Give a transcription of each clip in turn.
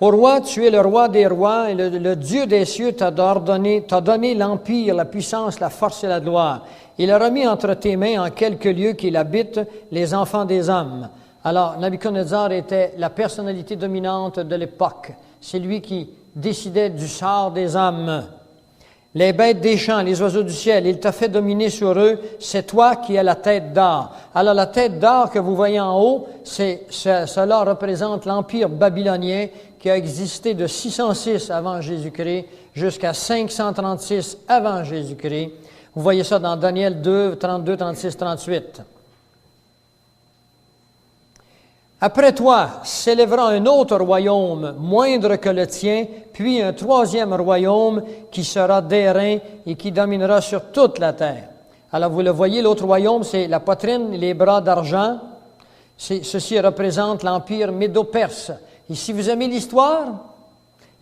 Ô roi, tu es le roi des rois et le Dieu des cieux t'a donné l'empire, la puissance, la force et la gloire. Il a remis entre tes mains en quelques lieux qu'il habite les enfants des hommes. Alors, Nabuchodonosor était la personnalité dominante de l'époque. C'est lui qui décidait du sort des hommes. Les bêtes des champs, les oiseaux du ciel, il t'a fait dominer sur eux, c'est toi qui as la tête d'or. Alors la tête d'or que vous voyez en haut, cela représente l'empire babylonien qui a existé de 606 avant Jésus-Christ jusqu'à 536 avant Jésus-Christ. Vous voyez ça dans Daniel 2, 32, 36, 38. Après toi s'élèvera un autre royaume, moindre que le tien, puis un troisième royaume qui sera d'airain et qui dominera sur toute la terre. Alors vous le voyez, l'autre royaume, c'est la poitrine et les bras d'argent. Ceci représente l'empire médo-perse. Et si vous aimez l'histoire,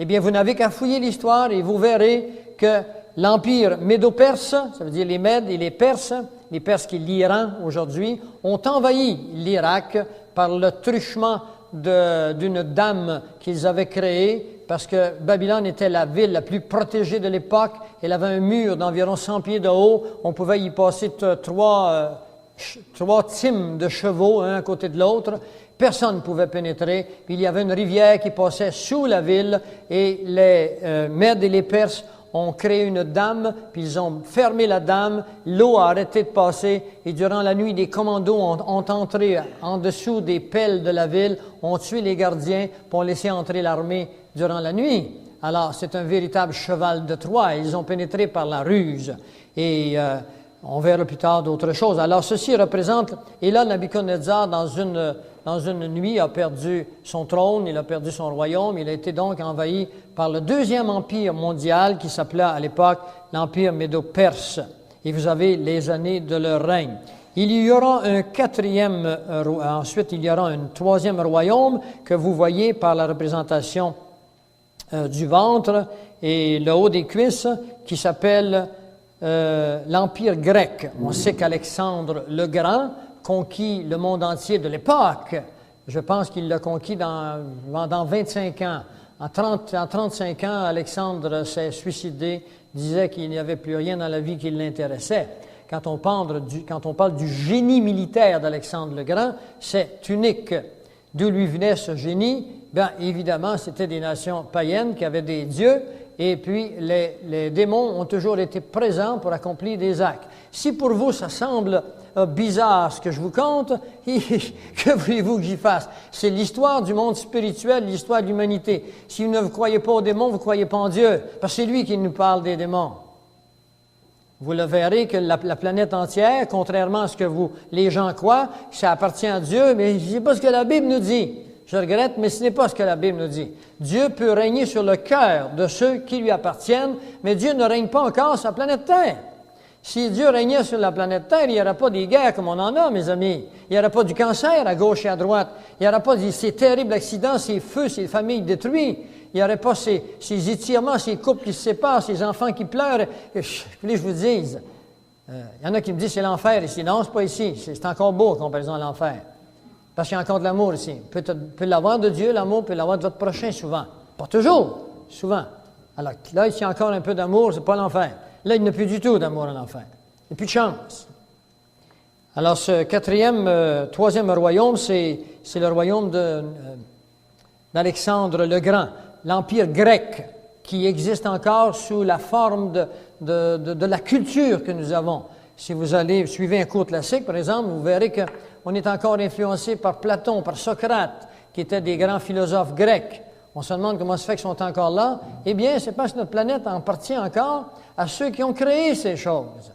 eh bien vous n'avez qu'à fouiller l'histoire et vous verrez que l'empire médo-perse, ça veut dire les Mèdes et les Perses qui est l'Iran aujourd'hui, ont envahi l'Irak par le truchement d'une dame qu'ils avaient créée, parce que Babylone était la ville la plus protégée de l'époque. Elle avait un mur d'environ 100 pieds de haut. On pouvait y passer trois teams de chevaux, un à côté de l'autre. Personne ne pouvait pénétrer. Puis il y avait une rivière qui passait sous la ville, et les Mèdes et les Perses ont créé une dame, puis ils ont fermé la dame, l'eau a arrêté de passer, et durant la nuit, des commandos ont entré en dessous des pelles de la ville, ont tué les gardiens, pour laisser entrer l'armée durant la nuit. Alors, c'est un véritable cheval de Troie. Ils ont pénétré par la ruse. Et on verra plus tard d'autres choses. Alors, ceci représente, et là, Nabuchodonosor, dans une nuit, a perdu son trône, il a perdu son royaume, il a été donc envahi par le deuxième empire mondial qui s'appelait à l'époque l'empire médo-perse. Et vous avez les années de leur règne. Il y aura ensuite il y aura un troisième royaume que vous voyez par la représentation du ventre et le haut des cuisses qui s'appelle l'empire grec. On sait qu'Alexandre le Grand conquis le monde entier de l'époque. Je pense qu'il l'a conquis dans 25 ans. En 35 ans, Alexandre s'est suicidé, disait qu'il n'y avait plus rien dans la vie qui l'intéressait. Quand on parle du génie militaire d'Alexandre le Grand, c'est unique. D'où lui venait ce génie? Bien, évidemment, c'était des nations païennes qui avaient des dieux, et puis les démons ont toujours été présents pour accomplir des actes. Si pour vous, ça semble bizarre ce que je vous conte, que voulez-vous que j'y fasse? C'est l'histoire du monde spirituel, l'histoire de l'humanité. Si vous ne croyez pas aux démons, vous ne croyez pas en Dieu, parce que c'est lui qui nous parle des démons. Vous le verrez que la planète entière, contrairement à ce que les gens croient, ça appartient à Dieu, mais ce n'est pas ce que la Bible nous dit. Je regrette, mais ce n'est pas ce que la Bible nous dit. Dieu peut régner sur le cœur de ceux qui lui appartiennent, mais Dieu ne règne pas encore sur la planète Terre. Si Dieu régnait sur la planète Terre, il n'y aurait pas des guerres comme on en a, mes amis. Il n'y aurait pas du cancer à gauche et à droite. Il n'y aurait pas ces terribles accidents, ces feux, ces familles détruites. Il n'y aurait pas ces étirements, ces couples qui se séparent, ces enfants qui pleurent. Je vous dis, il y en a qui me disent c'est l'enfer ici. Non, c'est pas ici. C'est encore beau en comparaison à l'enfer. Parce qu'il y a encore de l'amour ici. On peut l'avoir de Dieu, l'amour, peut l'avoir de votre prochain souvent. Pas toujours, souvent. Alors là, ici, il y a encore un peu d'amour, c'est pas l'enfer. Là, il n'y a plus du tout d'amour en enfer. Il n'y a plus de chance. Alors, ce troisième royaume, c'est le royaume d'Alexandre le Grand, l'empire grec, qui existe encore sous la forme de la culture que nous avons. Si vous suivez un cours classique, par exemple, vous verrez qu'on est encore influencé par Platon, par Socrate, qui étaient des grands philosophes grecs. On se demande comment ça fait qu'ils sont encore là. Eh bien, c'est parce que notre planète appartient encore à ceux qui ont créé ces choses.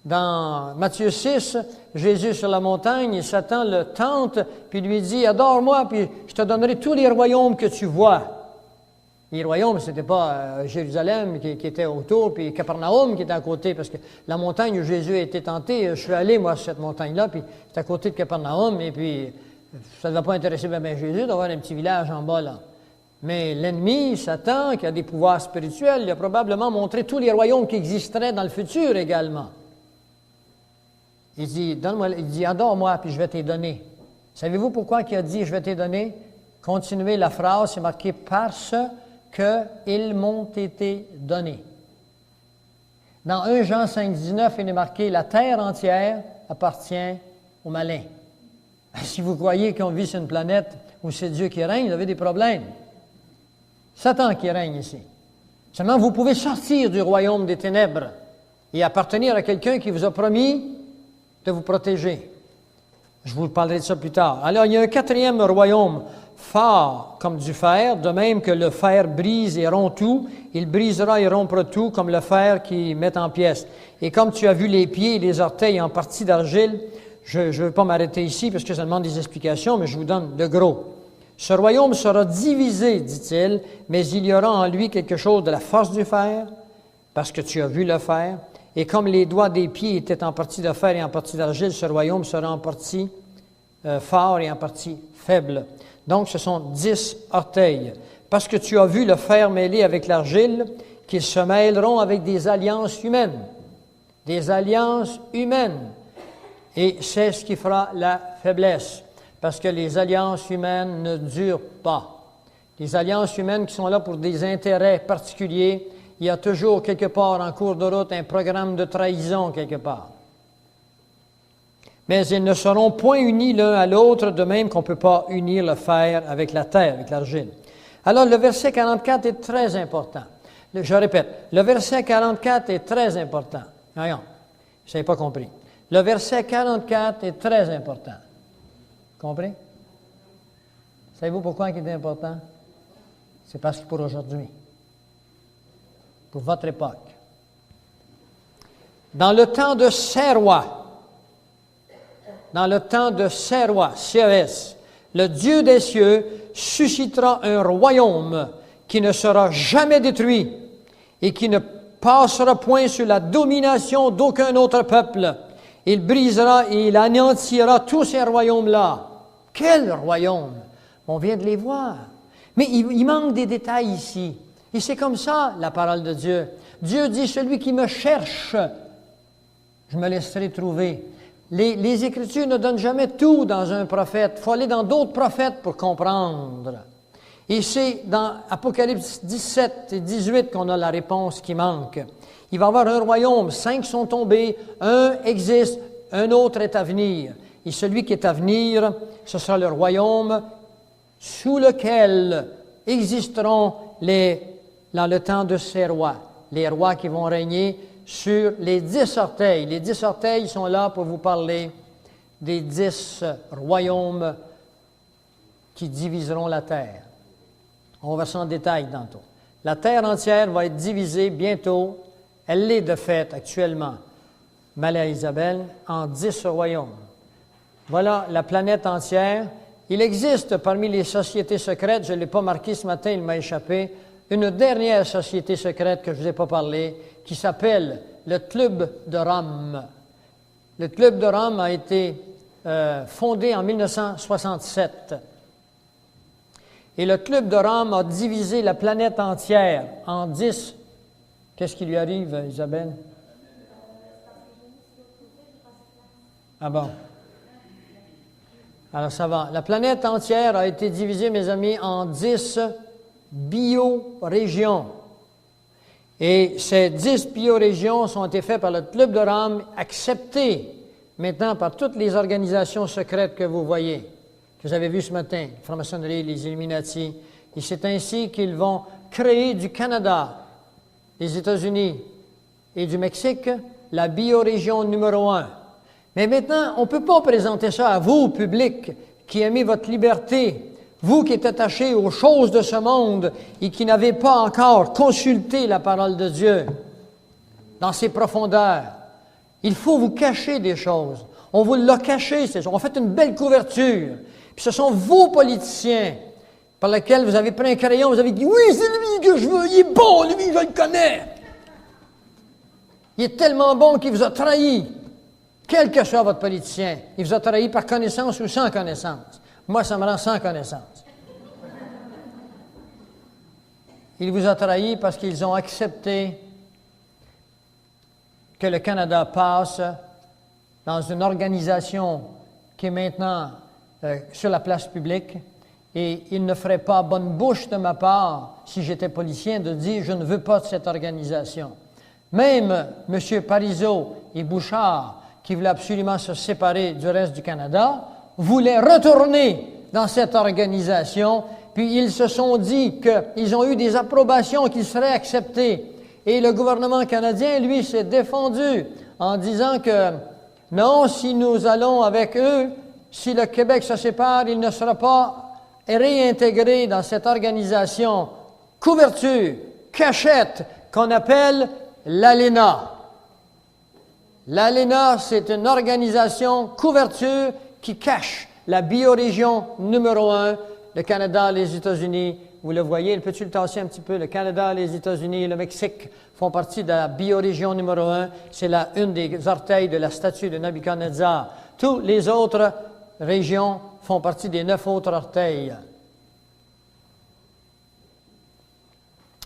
Dans Matthieu 6, Jésus sur la montagne, Satan le tente, puis lui dit « Adore-moi, puis je te donnerai tous les royaumes que tu vois. » Les royaumes, ce n'était pas Jérusalem qui était autour, puis Capernaum qui était à côté, parce que la montagne où Jésus a été tenté, je suis allé, moi, sur cette montagne-là, puis c'est à côté de Capernaum, et puis ça ne va pas intéresser bien Jésus d'avoir un petit village en bas, là. Mais l'ennemi, Satan, qui a des pouvoirs spirituels, il a probablement montré tous les royaumes qui existeraient dans le futur également. Il dit, adore-moi, puis je vais te les donner. Savez-vous pourquoi il a dit, je vais te les donner? Continuez la phrase, c'est marqué « parce qu'ils m'ont été donnés ». Dans 1 Jean 5, 19, il est marqué « La terre entière appartient aux malins ». Si vous croyez qu'on vit sur une planète où c'est Dieu qui règne, vous avez des problèmes. Satan qui règne ici. Seulement, vous pouvez sortir du royaume des ténèbres et appartenir à quelqu'un qui vous a promis de vous protéger. Je vous parlerai de ça plus tard. Alors, il y a un quatrième royaume, fort comme du fer, de même que le fer brise et rompt tout, il brisera et rompra tout comme le fer qui met en pièces. Et comme tu as vu les pieds et les orteils en partie d'argile, je ne veux pas m'arrêter ici parce que ça demande des explications, mais je vous donne le gros. Ce royaume sera divisé, dit-il, mais il y aura en lui quelque chose de la force du fer, parce que tu as vu le fer. Et comme les doigts des pieds étaient en partie de fer et en partie d'argile, ce royaume sera en partie fort et en partie faible. Donc, ce sont 10 orteils. Parce que tu as vu le fer mêlé avec l'argile, qu'ils se mêleront avec des alliances humaines. Des alliances humaines. Et c'est ce qui fera la faiblesse. Parce que les alliances humaines ne durent pas. Les alliances humaines qui sont là pour des intérêts particuliers, il y a toujours quelque part en cours de route un programme de trahison quelque part. Mais ils ne seront point unis l'un à l'autre, de même qu'on ne peut pas unir le fer avec la terre, avec l'argile. Alors le verset 44 est très important. Je répète, le verset 44 est très important. Voyons, je n'avais pas compris. Le verset 44 est très important. Compris? Savez-vous pourquoi il est important? C'est parce que pour aujourd'hui, pour votre époque. Dans le temps de ces rois, CES, le Dieu des cieux suscitera un royaume qui ne sera jamais détruit et qui ne passera point sur la domination d'aucun autre peuple. Il brisera et il anéantira tous ces royaumes-là. Quel royaume? On vient de les voir. Mais il manque des détails ici. Et c'est comme ça, la parole de Dieu. Dieu dit, celui qui me cherche, je me laisserai trouver. Les Écritures ne donnent jamais tout dans un prophète. Il faut aller dans d'autres prophètes pour comprendre. Et c'est dans Apocalypse 17 et 18 qu'on a la réponse qui manque. Il va y avoir un royaume, 5 sont tombés, un existe, un autre est à venir. Et celui qui est à venir, ce sera le royaume sous lequel existeront dans le temps de ces rois, les rois qui vont régner sur les 10 orteils. Les 10 orteils sont là pour vous parler des 10 royaumes qui diviseront la terre. On va voir ça en détail tantôt. La terre entière va être divisée bientôt, elle l'est de fait actuellement, Maria Isabelle, en 10 royaumes. Voilà la planète entière. Il existe parmi les sociétés secrètes, je ne l'ai pas marqué ce matin, il m'a échappé, une dernière société secrète que je ne vous ai pas parlé, qui s'appelle le Club de Rome. Le Club de Rome a été fondé en 1967. Et le Club de Rome a divisé la planète entière en 10. Qu'est-ce qui lui arrive, Isabelle? Ah bon? Alors ça va. La planète entière a été divisée, mes amis, en 10 biorégions. Et ces 10 biorégions ont été faites par le Club de Rome, acceptées maintenant par toutes les organisations secrètes que vous voyez, que vous avez vues ce matin, la franc-maçonnerie, les Illuminati. Et c'est ainsi qu'ils vont créer du Canada, des États-Unis et du Mexique la biorégion numéro 1. Mais maintenant, on ne peut pas présenter ça à vous, public, qui aimez votre liberté, vous qui êtes attachés aux choses de ce monde et qui n'avez pas encore consulté la parole de Dieu dans ses profondeurs. Il faut vous cacher des choses. On vous l'a caché, ces choses. On fait une belle couverture. Puis ce sont vos politiciens par lesquels vous avez pris un crayon, vous avez dit « Oui, c'est lui que je veux, il est bon, lui, je le connais. Il est tellement bon qu'il vous a trahi. » Quel que soit votre politicien, il vous a trahi par connaissance ou sans connaissance. Moi, ça me rend sans connaissance. Il vous a trahi parce qu'ils ont accepté que le Canada passe dans une organisation qui est maintenant sur la place publique Et il ne ferait pas bonne bouche de ma part, si j'étais politicien, de dire « je ne veux pas de cette organisation ». Même M. Parizeau et Bouchard, qui voulaient absolument se séparer du reste du Canada, voulaient retourner dans cette organisation, puis ils se sont dit qu'ils ont eu des approbations qui seraient acceptées. Et le gouvernement canadien, lui, s'est défendu en disant que non, si nous allons avec eux, si le Québec se sépare, il ne sera pas réintégré dans cette organisation couverture, cachette, qu'on appelle l'ALENA. L'ALENA, c'est une organisation couverture qui cache la biorégion numéro 1, le Canada, les États-Unis. Vous le voyez, peux-tu le tasser un petit peu? Le Canada, les États-Unis et le Mexique font partie de la biorégion numéro 1. C'est une des orteils de la statue de Nabucodonosor. Toutes les autres régions font partie des 9 autres orteils.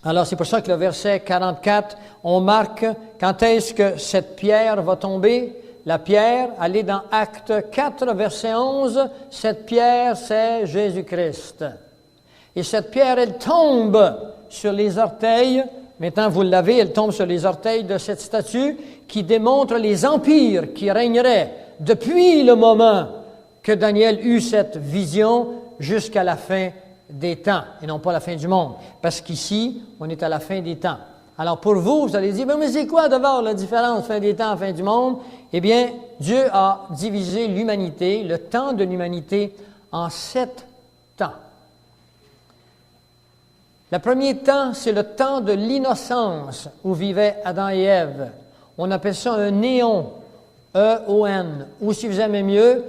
Alors, c'est pour ça que le verset 44, on marque quand est-ce que cette pierre va tomber. La pierre, elle est dans Acte 4, verset 11. Cette pierre, c'est Jésus-Christ. Et cette pierre, elle tombe sur les orteils. Maintenant, vous l'avez, elle tombe sur les orteils de cette statue qui démontre les empires qui régneraient depuis le moment que Daniel eut cette vision jusqu'à la fin des temps, et non pas la fin du monde. Parce qu'ici, on est à la fin des temps. Alors pour vous, vous allez dire, mais c'est quoi d'abord la différence fin des temps, fin du monde? Eh bien, Dieu a divisé l'humanité, le temps de l'humanité, en 7 temps. Le premier temps, c'est le temps de l'innocence où vivaient Adam et Ève. On appelle ça un néon, E-O-N, ou si vous aimez mieux,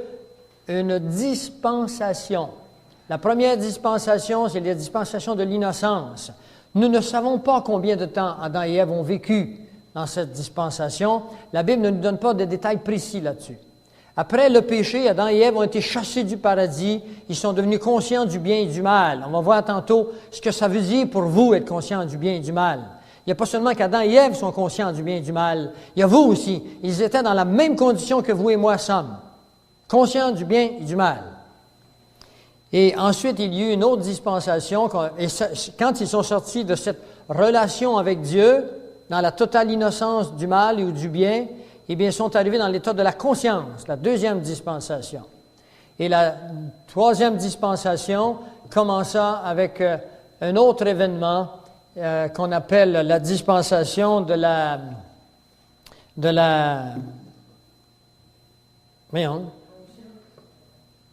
une dispensation. La première dispensation, c'est la dispensation de l'innocence. Nous ne savons pas combien de temps Adam et Ève ont vécu dans cette dispensation. La Bible ne nous donne pas de détails précis là-dessus. Après le péché, Adam et Ève ont été chassés du paradis. Ils sont devenus conscients du bien et du mal. On va voir tantôt ce que ça veut dire pour vous être conscient du bien et du mal. Il n'y a pas seulement qu'Adam et Ève sont conscients du bien et du mal. Il y a vous aussi. Ils étaient dans la même condition que vous et moi sommes. Conscients du bien et du mal. Et ensuite, il y a eu une autre dispensation. Et quand ils sont sortis de cette relation avec Dieu, dans la totale innocence du mal ou du bien, eh bien, ils sont arrivés dans l'état de la conscience, la deuxième dispensation. Et la troisième dispensation commença avec un autre événement qu'on appelle la dispensation de la voyons.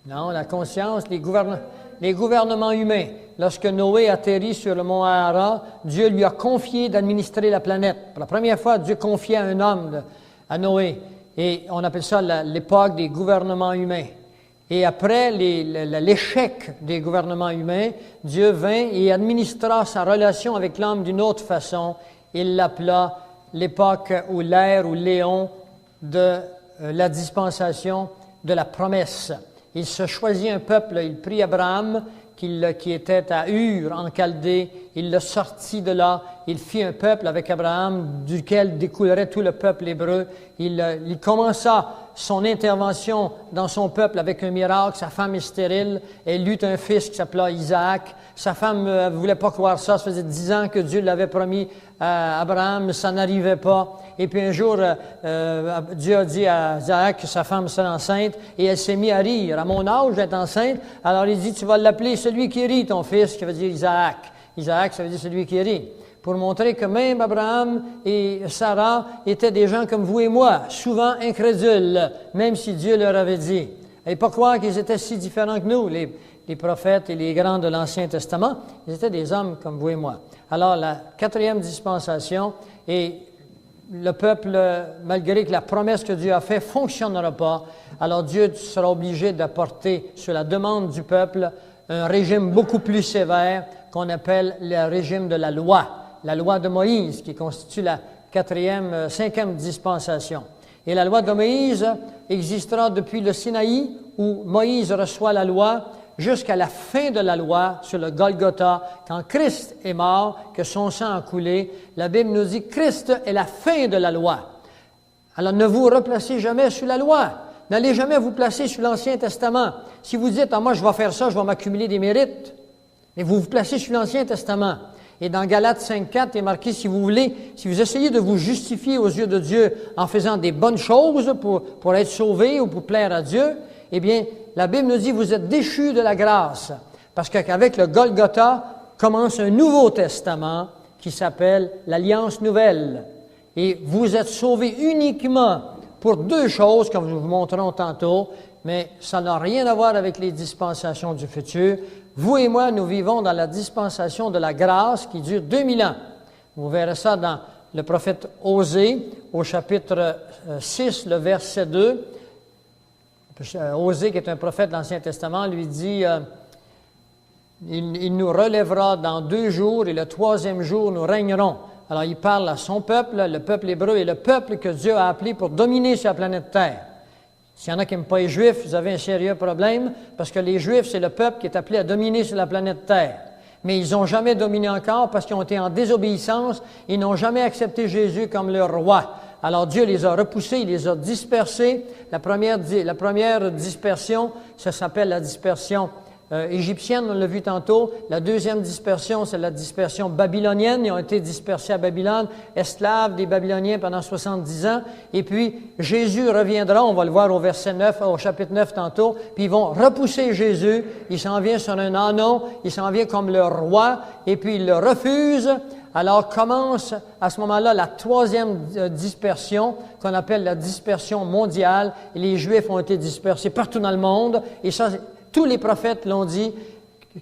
Non, la conscience, les gouvernements humains. Lorsque Noé atterrit sur le mont Ara, Dieu lui a confié d'administrer la planète. Pour la première fois, Dieu confiait à un homme, à Noé. Et on appelle ça l'époque des gouvernements humains. Et après l'échec des gouvernements humains, Dieu vint et administra sa relation avec l'homme d'une autre façon. Il l'appela l'époque ou l'ère ou l'éon de la dispensation de la promesse. Il se choisit un peuple, il prit Abraham, qui était à Ur, en Chaldée, il le sortit de là, il fit un peuple avec Abraham, duquel découlerait tout le peuple hébreu. Il commença son intervention dans son peuple avec un miracle. Sa femme est stérile, elle eut un fils qui s'appela Isaac. Sa femme ne voulait pas croire ça faisait 10 ans que Dieu l'avait promis à Abraham, mais ça n'arrivait pas. Et puis un jour, Dieu a dit à Isaac que sa femme serait enceinte, et elle s'est mise à rire. À mon âge, j'étais enceinte, alors il dit, tu vas l'appeler celui qui rit, ton fils, qui veut dire Isaac. Isaac, ça veut dire celui qui rit. Pour montrer que même Abraham et Sarah étaient des gens comme vous et moi, souvent incrédules, même si Dieu leur avait dit. Et pas croire qu'ils étaient si différents que nous, les prophètes et les grands de l'Ancien Testament. Ils étaient des hommes comme vous et moi. Alors, la quatrième dispensation, et le peuple, malgré que la promesse que Dieu a faite ne fonctionnera pas, alors Dieu sera obligé d'apporter, sur la demande du peuple, un régime beaucoup plus sévère qu'on appelle le régime de la loi de Moïse, qui constitue la cinquième dispensation. Et la loi de Moïse existera depuis le Sinaï, où Moïse reçoit la loi, jusqu'à la fin de la loi sur le Golgotha, quand Christ est mort, que son sang a coulé. La Bible nous dit que Christ est la fin de la loi. Alors ne vous replacez jamais sur la loi. N'allez jamais vous placer sur l'Ancien Testament. Si vous dites, moi je vais faire ça, je vais m'accumuler des mérites, mais vous vous placez sur l'Ancien Testament. Et dans Galates 5.4, il est marqué, si vous essayez de vous justifier aux yeux de Dieu en faisant des bonnes choses pour être sauvé ou pour plaire à Dieu, eh bien, la Bible nous dit, vous êtes déchus de la grâce. Parce qu'avec le Golgotha commence un Nouveau Testament qui s'appelle l'Alliance Nouvelle. Et vous êtes sauvés uniquement pour deux choses, comme nous vous montrerons tantôt, mais ça n'a rien à voir avec les dispensations du futur. Vous et moi, nous vivons dans la dispensation de la grâce qui dure 2000 ans. Vous verrez ça dans le prophète Osée, au chapitre 6, le verset 2. Osée, qui est un prophète de l'Ancien Testament, lui dit il nous relèvera dans 2 jours et le 3e jour, nous régnerons. Alors, il parle à son peuple, le peuple hébreu, et le peuple que Dieu a appelé pour dominer sur la planète Terre. S'il y en a qui n'aiment pas les Juifs, vous avez un sérieux problème, parce que les Juifs, c'est le peuple qui est appelé à dominer sur la planète Terre. Mais ils n'ont jamais dominé encore parce qu'ils ont été en désobéissance, ils n'ont jamais accepté Jésus comme leur roi. Alors Dieu les a repoussés, il les a dispersés. La première dispersion, ça s'appelle la dispersion égyptienne, on l'a vu tantôt. La deuxième dispersion, c'est la dispersion babylonienne. Ils ont été dispersés à Babylone, esclaves des Babyloniens pendant 70 ans. Et puis, Jésus reviendra, on va le voir au chapitre 9 tantôt, puis ils vont repousser Jésus. Il s'en vient sur un ânon, il s'en vient comme le roi, et puis ils le refusent. Alors commence à ce moment-là la 3e dispersion, qu'on appelle la dispersion mondiale. Et les Juifs ont été dispersés partout dans le monde, et ça, tous les prophètes l'ont dit,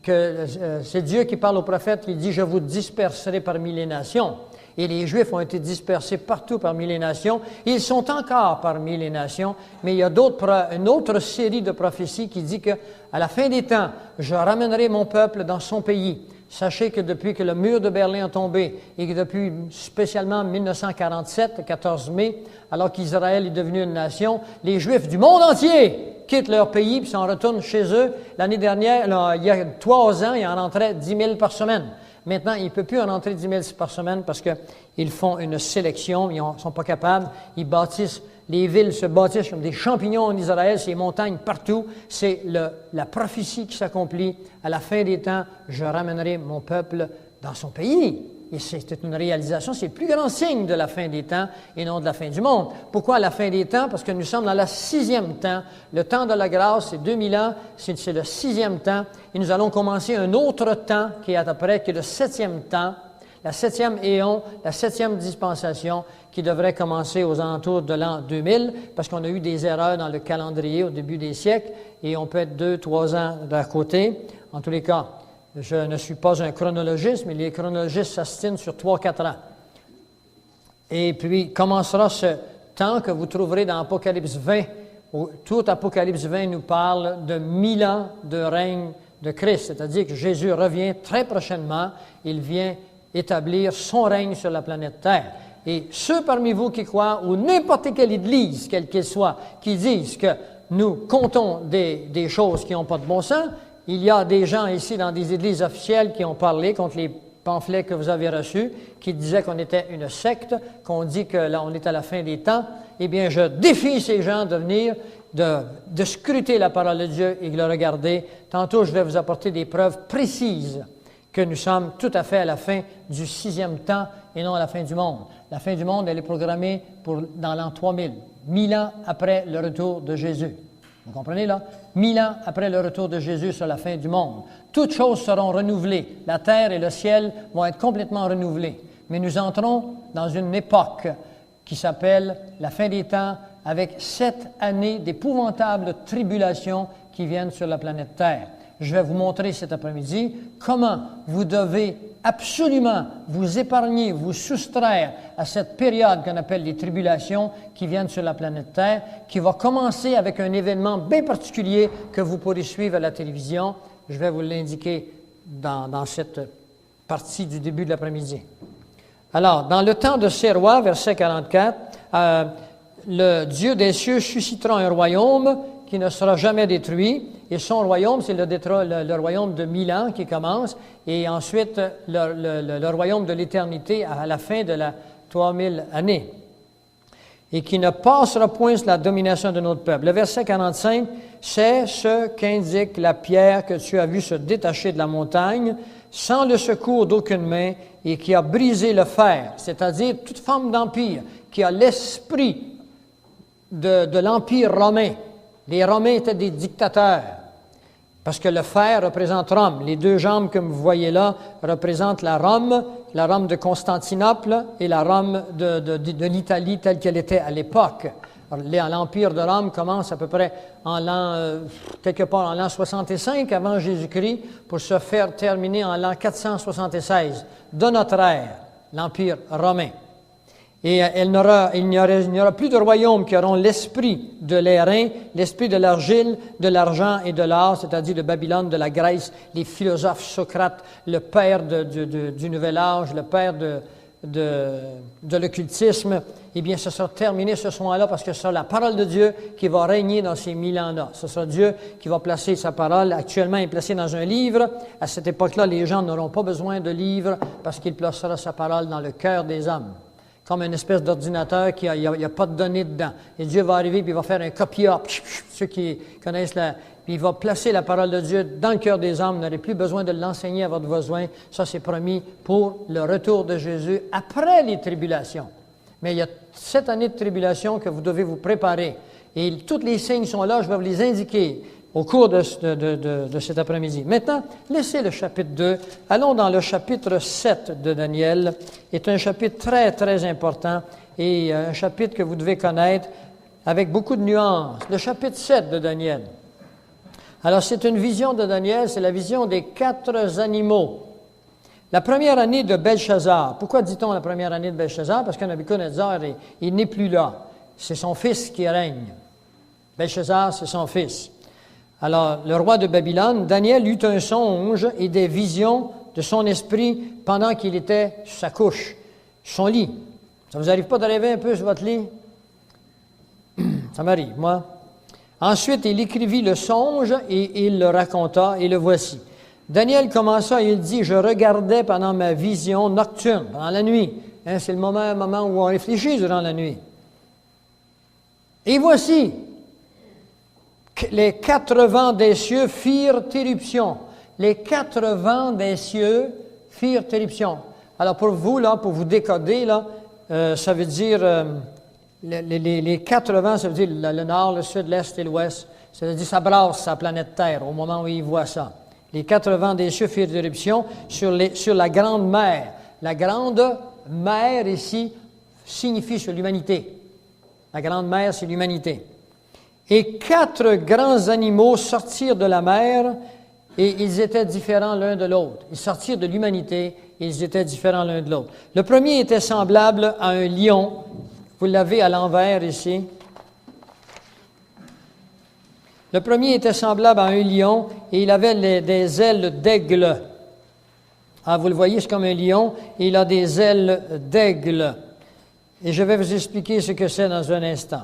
que c'est Dieu qui parle aux prophètes, qui dit « Je vous disperserai parmi les nations ». Et les Juifs ont été dispersés partout parmi les nations. Ils sont encore parmi les nations, mais il y a une autre série de prophéties qui dit qu'à la fin des temps, je ramènerai mon peuple dans son pays. Sachez que depuis que le mur de Berlin a tombé et que depuis spécialement 1947, le 14 mai, alors qu'Israël est devenu une nation, les Juifs du monde entier quittent leur pays puis s'en retournent chez eux. L'année dernière, il y a 3 ans, il en rentrait 10 000 par semaine. Maintenant, il ne peut plus en rentrer 10 000 par semaine parce qu'ils font une sélection, ils ne sont pas capables, ils bâtissent, les villes se bâtissent comme des champignons en Israël, c'est montagnes partout. C'est la prophétie qui s'accomplit. À la fin des temps, je ramènerai mon peuple dans son pays. Et c'est une réalisation, c'est le plus grand signe de la fin des temps et non de la fin du monde. Pourquoi la fin des temps? Parce que nous sommes dans la 6e temps. Le temps de la grâce, c'est 2000 ans, c'est le 6e temps. Et nous allons commencer un autre temps qui est après, qui est le 7e temps, la 7e éon, la 7e dispensation, qui devrait commencer aux alentours de l'an 2000, parce qu'on a eu des erreurs dans le calendrier au début des siècles, et on peut être 2-3 ans d'à côté. En tous les cas, je ne suis pas un chronologiste, mais les chronologistes s'astinent sur 3-4 ans. Et puis commencera ce temps que vous trouverez dans Apocalypse 20. Tout Apocalypse 20 nous parle de 1000 ans de règne de Christ, c'est-à-dire que Jésus revient très prochainement, il vient établir son règne sur la planète Terre. Et ceux parmi vous qui croient, ou n'importe quelle église, quelle qu'elle soit, qui disent que nous comptons des choses qui n'ont pas de bon sens, il y a des gens ici dans des églises officielles qui ont parlé contre les pamphlets que vous avez reçus, qui disaient qu'on était une secte, qu'on dit que là, on est à la fin des temps. Eh bien, je défie ces gens de venir, de scruter la parole de Dieu et de le regarder. Tantôt, je vais vous apporter des preuves précises que nous sommes tout à fait à la fin du 6e temps et non à la fin du monde. La fin du monde, elle est programmée dans l'an 3000, 1000 ans après le retour de Jésus. Vous comprenez là? 1000 ans après le retour de Jésus sur la fin du monde. Toutes choses seront renouvelées. La terre et le ciel vont être complètement renouvelés. Mais nous entrons dans une époque qui s'appelle la fin des temps, avec 7 années d'épouvantables tribulations qui viennent sur la planète Terre. Je vais vous montrer cet après-midi comment vous devez absolument vous épargner, vous soustraire à cette période qu'on appelle les tribulations qui viennent sur la planète Terre, qui va commencer avec un événement bien particulier que vous pourrez suivre à la télévision. Je vais vous l'indiquer dans cette partie du début de l'après-midi. Alors, dans le temps de ces rois, verset 44, le Dieu des cieux suscitera un royaume qui ne sera jamais détruit. Et son royaume, c'est le royaume de 1000 ans qui commence, et ensuite le royaume de l'éternité à la fin de la 3000 années. et qui ne passera point sous la domination de notre peuple. Le verset 45, c'est ce qu'indique la pierre que tu as vue se détacher de la montagne, sans le secours d'aucune main, et qui a brisé le fer, c'est-à-dire toute forme d'empire, qui a l'esprit de l'Empire romain. Les Romains étaient des dictateurs, parce que le fer représente Rome. Les deux jambes que vous voyez là représentent la Rome de Constantinople et la Rome de l'Italie telle qu'elle était à l'époque. L'Empire de Rome commence à peu près quelque part en l'an 65 avant Jésus-Christ pour se faire terminer en l'an 476 de notre ère, l'Empire romain. Et il n'y aura plus de royaumes qui auront l'esprit de l'airain, l'esprit de l'argile, de l'argent et de l'or, c'est-à-dire de Babylone, de la Grèce, les philosophes Socrate, le père du Nouvel Âge, le père de l'occultisme. Eh bien, ce sera terminé ce soir-là parce que ce sera la parole de Dieu qui va régner dans ces 1000 ans-là. Ce sera Dieu qui va placer sa parole. Actuellement, il est placé dans un livre. À cette époque-là, les gens n'auront pas besoin de livres parce qu'il placera sa parole dans le cœur des hommes. Comme une espèce d'ordinateur qui il n'y a pas de données dedans. Et Dieu va arriver puis il va faire un copy-up. Ceux qui connaissent puis il va placer la parole de Dieu dans le cœur des hommes. Vous n'aurez plus besoin de l'enseigner à votre besoin. Ça, c'est promis pour le retour de Jésus après les tribulations. Mais il y a 7 années de tribulation que vous devez vous préparer. Et tous les signes sont là, je vais vous les indiquer au cours de cet après-midi. Maintenant, laissez le chapitre 2. Allons dans le chapitre 7 de Daniel. C'est un chapitre très, très important et un chapitre que vous devez connaître avec beaucoup de nuances. Le chapitre 7 de Daniel. Alors, c'est une vision de Daniel, c'est la vision des 4 animaux. La première année de Belshazzar. Pourquoi dit-on la première année de Belshazzar? Parce que Nabuchodonosor, il n'est plus là. C'est son fils qui règne. Belshazzar, c'est son fils. Alors, le roi de Babylone, Daniel eut un songe et des visions de son esprit pendant qu'il était sur sa couche, sur son lit. Ça vous arrive pas de rêver un peu sur votre lit? Ça m'arrive, moi. Ensuite, il écrivit le songe et il le raconta, et le voici. Daniel commença et il dit, « Je regardais pendant ma vision nocturne, pendant la nuit. » C'est le moment où on réfléchit durant la nuit. Et voici, les 4 vents des cieux firent éruption. Les 4 vents des cieux firent éruption. Alors pour vous, là, pour vous décoder, là, ça veut dire, les 4 vents, ça veut dire le nord, le sud, l'est et l'ouest. Ça veut dire ça brasse sa planète Terre au moment où il voit ça. Les 4 vents des cieux firent éruption sur la grande mer. La grande mer ici signifie sur l'humanité. La grande mer, c'est l'humanité. Et 4 grands animaux sortirent de la mer et ils étaient différents l'un de l'autre. Ils sortirent de l'humanité et ils étaient différents l'un de l'autre. Le premier était semblable à un lion. Vous l'avez à l'envers ici. Le premier était semblable à un lion et il avait des ailes d'aigle. Ah, vous le voyez, c'est comme un lion et il a des ailes d'aigle. Et je vais vous expliquer ce que c'est dans un instant.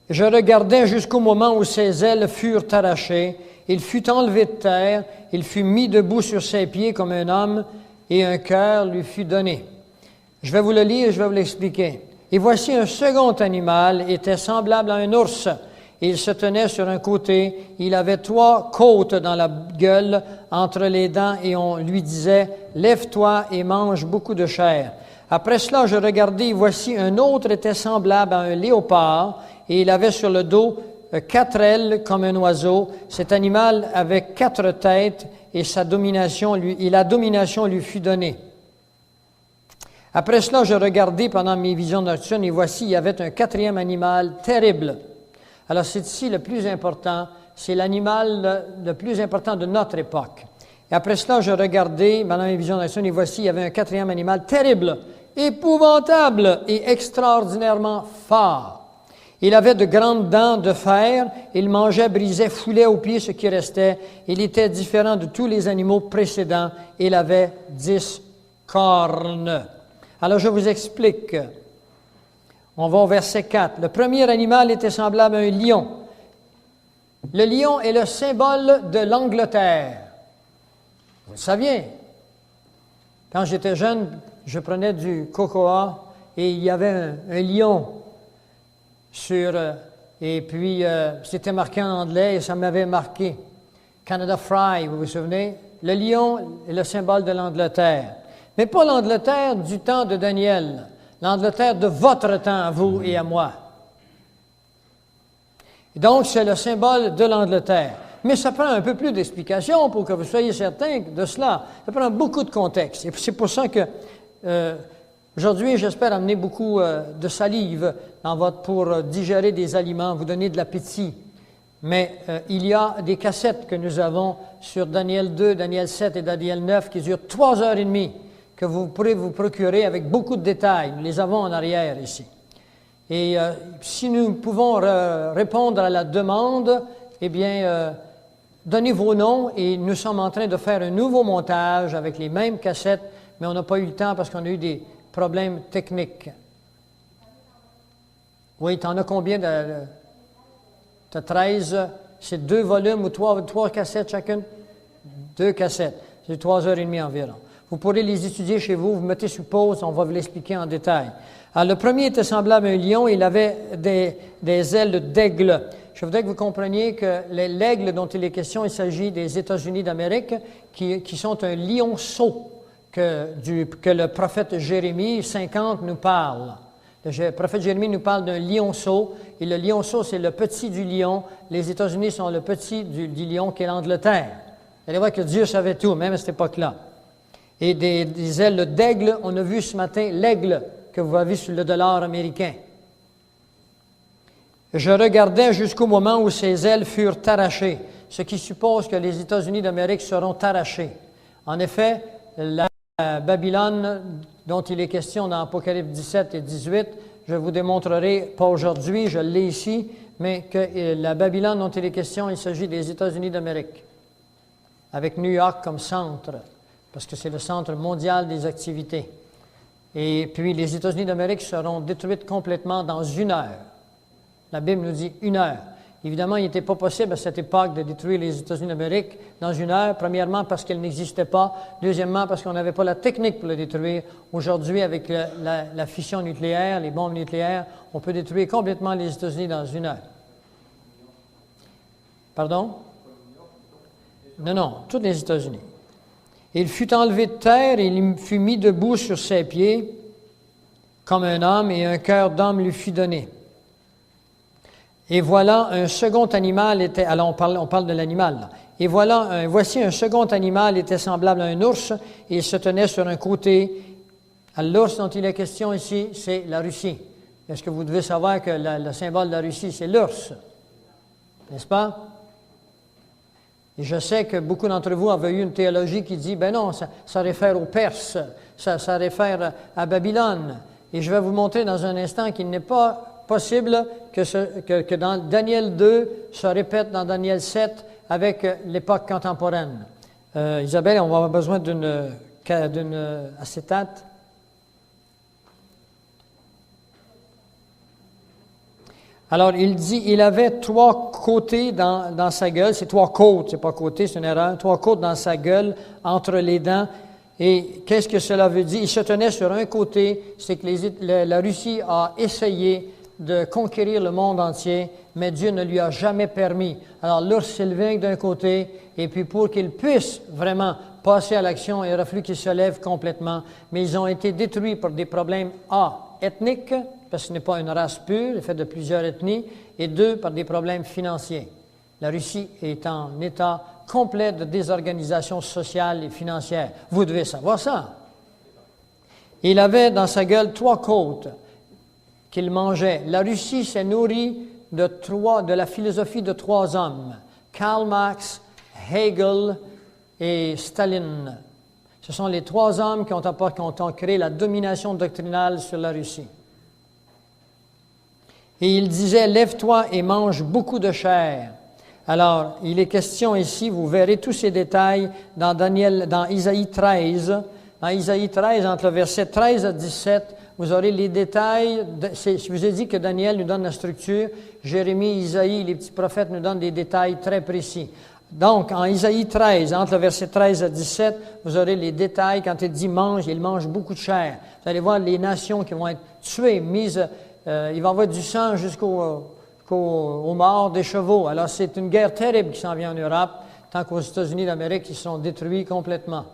Je regardais jusqu'au moment où ses ailes furent arrachées. Il fut enlevé de terre, il fut mis debout sur ses pieds comme un homme, et un cœur lui fut donné. Je vais vous le lire et je vais vous l'expliquer. Et voici un second animal, était semblable à un ours. Il se tenait sur un côté, il avait 3 côtes dans la gueule, entre les dents, et on lui disait, « Lève-toi et mange beaucoup de chair. » Après cela, je regardai, et voici un autre était semblable à un léopard, et il avait sur le dos 4 ailes comme un oiseau. Cet animal avait 4 têtes, et la domination lui fut donnée. Après cela, je regardai pendant mes visions nocturnes, et voici, il y avait un 4e animal terrible. Alors, c'est ici le plus important, c'est l'animal le plus important de notre époque. Et après cela, je regardai pendant mes visions nocturnes, et voici, il y avait un 4e animal terrible, épouvantable et extraordinairement fort. Il avait de grandes dents de fer, il mangeait, brisait, foulait aux pieds ce qui restait. Il était différent de tous les animaux précédents. Il avait 10 cornes. Alors, je vous explique. On va au verset 4. Le premier animal était semblable à un lion. Le lion est le symbole de l'Angleterre. Vous le saviez. Quand j'étais jeune, je prenais du cocoa et il y avait un lion sur... et puis, c'était marqué en anglais et ça m'avait marqué. Canada Fry, vous vous souvenez? Le lion est le symbole de l'Angleterre. Mais pas l'Angleterre du temps de Daniel. L'Angleterre de votre temps, à vous et à moi. Et donc, c'est le symbole de l'Angleterre. Mais ça prend un peu plus d'explication pour que vous soyez certains de cela. Ça prend beaucoup de contexte. Et c'est pour ça que aujourd'hui, j'espère amener beaucoup de salive pour digérer des aliments, vous donner de l'appétit. Mais il y a des cassettes que nous avons sur Daniel 2, Daniel 7 et Daniel 9 qui durent 3 heures et demie, que vous pourrez vous procurer avec beaucoup de détails. Nous les avons en arrière ici. Et si nous pouvons répondre à la demande, eh bien, donnez vos noms et nous sommes en train de faire un nouveau montage avec les mêmes cassettes, mais on n'a pas eu le temps parce qu'on a eu des problèmes techniques. Oui, tu en as combien de... Tu as 13, c'est 2 volumes ou 3 cassettes chacune? 2 cassettes, c'est 3 heures et demie environ. Vous pourrez les étudier chez vous, vous mettez sur pause, on va vous l'expliquer en détail. Alors, le premier était semblable à un lion, il avait des ailes d'aigle. Je voudrais que vous compreniez que l'aigle dont il est question, il s'agit des États-Unis d'Amérique, qui sont un lionceau que le prophète Jérémie 50 nous parle. Le prophète Jérémie nous parle d'un lionceau, et le lionceau, c'est le petit du lion. Les États-Unis sont le petit du lion qui est l'Angleterre. Vous allez voir que Dieu savait tout, même à cette époque-là. Et des ailes d'aigle, on a vu ce matin l'aigle que vous avez sur le dollar américain. Je regardais jusqu'au moment où ses ailes furent arrachées, ce qui suppose que les États-Unis d'Amérique seront arrachés. En effet, la Babylone, dont il est question dans Apocalypse 17 et 18, je vous démontrerai, pas aujourd'hui, je l'ai ici, mais que la Babylone dont il est question, il s'agit des États-Unis d'Amérique, avec New York comme centre, parce que c'est le centre mondial des activités. Et puis les États-Unis d'Amérique seront détruites complètement dans 1 heure. La Bible nous dit 1 heure. Évidemment, il n'était pas possible à cette époque de détruire les États-Unis d'Amérique dans 1 heure. Premièrement, parce qu'elles n'existaient pas. Deuxièmement, parce qu'on n'avait pas la technique pour le détruire. Aujourd'hui, avec la fission nucléaire, les bombes nucléaires, on peut détruire complètement les États-Unis dans 1 heure. Pardon? Non, tous les États-Unis. Il fut enlevé de terre et il fut mis debout sur ses pieds comme un homme, et un cœur d'homme lui fut donné. Et voilà un second animal était... Alors on parle de l'animal, là. Et voici un second animal était semblable à un ours, et il se tenait sur un côté. L'ours dont il est question ici, c'est la Russie. Est-ce que vous devez savoir que le symbole de la Russie, c'est l'ours? N'est-ce pas? Et je sais que beaucoup d'entre vous avaient eu une théologie qui dit, ben non, ça réfère aux Perses, ça réfère à Babylone. Et je vais vous montrer dans un instant qu'il n'est pas possible que dans Daniel 2 se répète dans Daniel 7 avec l'époque contemporaine. Isabelle, on va avoir besoin d'une acétate. Alors, il dit, il avait 3 côtés dans sa gueule. C'est 3 côtes, c'est pas côté, c'est une erreur. 3 côtes dans sa gueule, entre les dents. Et qu'est-ce que cela veut dire? Il se tenait sur un côté, c'est que la Russie a essayé de conquérir le monde entier, mais Dieu ne lui a jamais permis. Alors, l'ours s'élevait d'un côté, et puis pour qu'il puisse vraiment passer à l'action, il aurait fallu qu'il se lève complètement. Mais ils ont été détruits par des problèmes ethniques, parce que ce n'est pas une race pure, faite de plusieurs ethnies, et 2, par des problèmes financiers. La Russie est en état complet de désorganisation sociale et financière. Vous devez savoir ça. Il avait dans sa gueule 3 côtes qu'il mangeait. La Russie s'est nourrie de la philosophie de 3 hommes, Karl Marx, Hegel et Staline. Ce sont les 3 hommes qui ont créé la domination doctrinale sur la Russie. Et il disait, lève-toi et mange beaucoup de chair. Alors, il est question ici, vous verrez tous ces détails dans Isaïe 13. Dans Isaïe 13, entre le verset 13 à 17, vous aurez les détails. Je vous ai dit que Daniel nous donne la structure. Jérémie, Isaïe, les petits prophètes nous donnent des détails très précis. Donc, en Isaïe 13, entre le verset 13 à 17, vous aurez les détails. Quand il dit mange, il mange beaucoup de chair. Vous allez voir les nations qui vont être tuées, mises, il va y avoir du sang jusqu'aux morts des chevaux. Alors, c'est une guerre terrible qui s'en vient en Europe, tant qu'aux États-Unis d'Amérique, ils sont détruits complètement.